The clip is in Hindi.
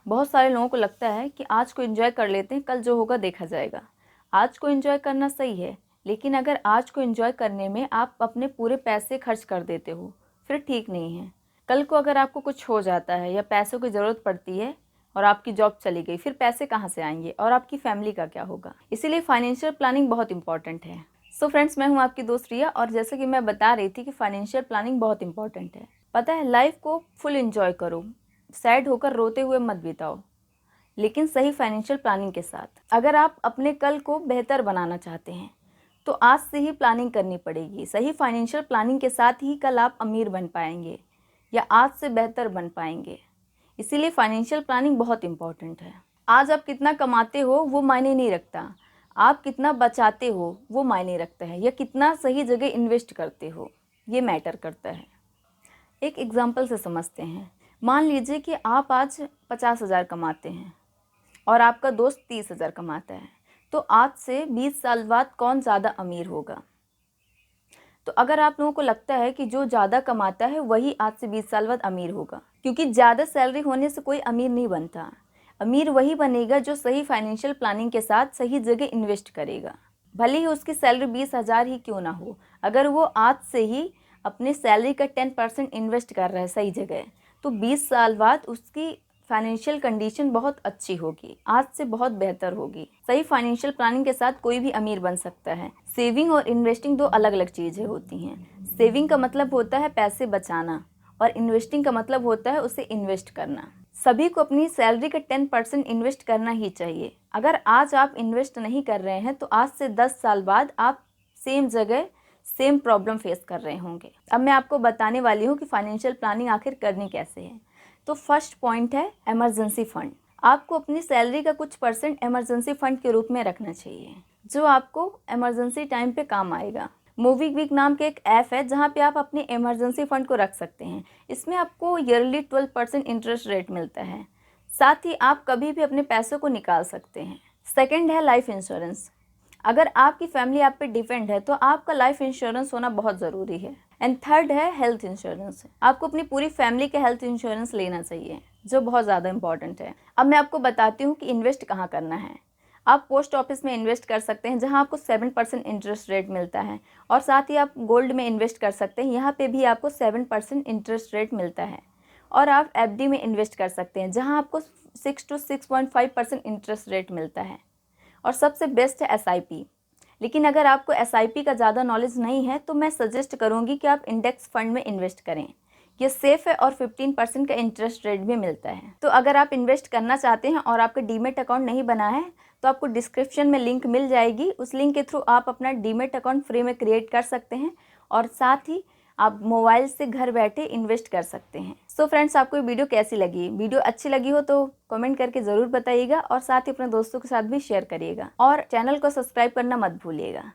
बहुत सारे लोगों को लगता है कि आज को एंजॉय कर लेते हैं, कल जो होगा देखा जाएगा। आज को एंजॉय करना सही है, लेकिन अगर आज को एंजॉय करने में आप अपने पूरे पैसे खर्च कर देते हो, फिर ठीक नहीं है। कल को अगर आपको कुछ हो जाता है या पैसों की ज़रूरत पड़ती है और आपकी जॉब चली गई, फिर पैसे कहाँ से आएंगे और आपकी फैमिली का क्या होगा। इसीलिए फाइनेंशियल प्लानिंग बहुत इंपॉर्टेंट है। सो फ्रेंड्स, मैं हूँ आपकी दोस्त रिया, और जैसे कि मैं बता रही थी कि फाइनेंशियल प्लानिंग बहुत इंपॉर्टेंट है। पता है, लाइफ को फुल एंजॉय करो, सैड होकर रोते हुए मत बिताओ, लेकिन सही फाइनेंशियल प्लानिंग के साथ। अगर आप अपने कल को बेहतर बनाना चाहते हैं तो आज से ही प्लानिंग करनी पड़ेगी। सही फाइनेंशियल प्लानिंग के साथ ही कल आप अमीर बन पाएंगे या आज से बेहतर बन पाएंगे। इसीलिए फाइनेंशियल प्लानिंग बहुत इंपॉर्टेंट है। आज आप कितना कमाते हो वो मायने नहीं रखता, आप कितना बचाते हो वो मायने रखता है, या कितना सही जगह इन्वेस्ट करते हो ये मैटर करता है। एक एग्जाम्पल से समझते हैं। मान लीजिए कि आप आज 50,000 कमाते हैं और आपका दोस्त 30,000 कमाता है, तो आज से 20 साल बाद कौन ज़्यादा अमीर होगा? तो अगर आप लोगों को लगता है कि जो ज़्यादा कमाता है वही आज से 20 साल बाद अमीर होगा, क्योंकि ज़्यादा सैलरी होने से कोई अमीर नहीं बनता। अमीर वही बनेगा जो सही फाइनेंशियल प्लानिंग के साथ सही जगह इन्वेस्ट करेगा। भले ही उसकी सैलरी 20,000 ही क्यों ना हो, अगर वो आज से ही अपने सैलरी का 10% इन्वेस्ट कर रहा है सही जगह, तो 20 साल बाद उसकी फाइनेंशियल कंडीशन बहुत अच्छी होगी, आज से बहुत बेहतर होगी। सही फाइनेंशियल प्लानिंग के साथ कोई भी अमीर बन सकता है। सेविंग और इन्वेस्टिंग दो अलग अलग चीज़ें होती हैं। सेविंग का मतलब होता है पैसे बचाना, और इन्वेस्टिंग का मतलब होता है उसे इन्वेस्ट करना। सभी को अपनी सैलरी का 10% इन्वेस्ट करना ही चाहिए। अगर आज आप इन्वेस्ट नहीं कर रहे हैं तो आज से 10 साल बाद आप सेम जगह सेम प्रॉब्लम फेस कर रहे होंगे। अब मैं आपको बताने वाली हूँ कि फाइनेंशियल प्लानिंग आखिर करनी कैसे है। तो फर्स्ट पॉइंट है इमरजेंसी फंड। आपको अपनी सैलरी का कुछ परसेंट इमरजेंसी फंड के रूप में रखना चाहिए, जो आपको इमरजेंसी टाइम पे काम आएगा। मूवीक्विक नाम के एक ऐप है जहाँ पे आप अपने इमरजेंसी फंड को रख सकते हैं। इसमें आपको ईयरली 12% इंटरेस्ट रेट मिलता है। साथ ही आप कभी भी अपने पैसों को निकाल सकते हैं। सेकेंड है लाइफ इंश्योरेंस। अगर आपकी फैमिली आप पे डिपेंड है तो आपका लाइफ इंश्योरेंस होना बहुत ज़रूरी है। एंड थर्ड है हेल्थ इंश्योरेंस। आपको अपनी पूरी फैमिली का हेल्थ इंश्योरेंस लेना चाहिए, जो बहुत ज़्यादा इंपॉर्टेंट है। अब मैं आपको बताती हूँ कि इन्वेस्ट कहाँ करना है। आप पोस्ट ऑफिस में इन्वेस्ट कर सकते हैं, जहाँ आपको 7% इंटरेस्ट रेट मिलता है, और साथ ही आप गोल्ड में इन्वेस्ट कर सकते हैं, यहाँ पे भी आपको 7% इंटरेस्ट रेट मिलता है। और आप एफडी में इन्वेस्ट कर सकते हैं, जहाँ आपको 6 to 6.5% इंटरेस्ट रेट मिलता है। और सबसे बेस्ट है एसआईपी। लेकिन अगर आपको एसआईपी का ज़्यादा नॉलेज नहीं है तो मैं सजेस्ट करूँगी कि आप इंडेक्स फंड में इन्वेस्ट करें। ये सेफ़ है और 15% का इंटरेस्ट रेट भी मिलता है। तो अगर आप इन्वेस्ट करना चाहते हैं और आपका डीमेट अकाउंट नहीं बना है तो आपको डिस्क्रिप्शन में लिंक मिल जाएगी। उस लिंक के थ्रू आप अपना डीमेट अकाउंट फ्री में क्रिएट कर सकते हैं, और साथ ही आप मोबाइल से घर बैठे इन्वेस्ट कर सकते हैं। सो फ्रेंड्स, आपको ये वीडियो कैसी लगी? वीडियो अच्छी लगी हो तो कमेंट करके ज़रूर बताइएगा, और साथ ही अपने दोस्तों के साथ भी शेयर करिएगा, और चैनल को सब्सक्राइब करना मत भूलिएगा।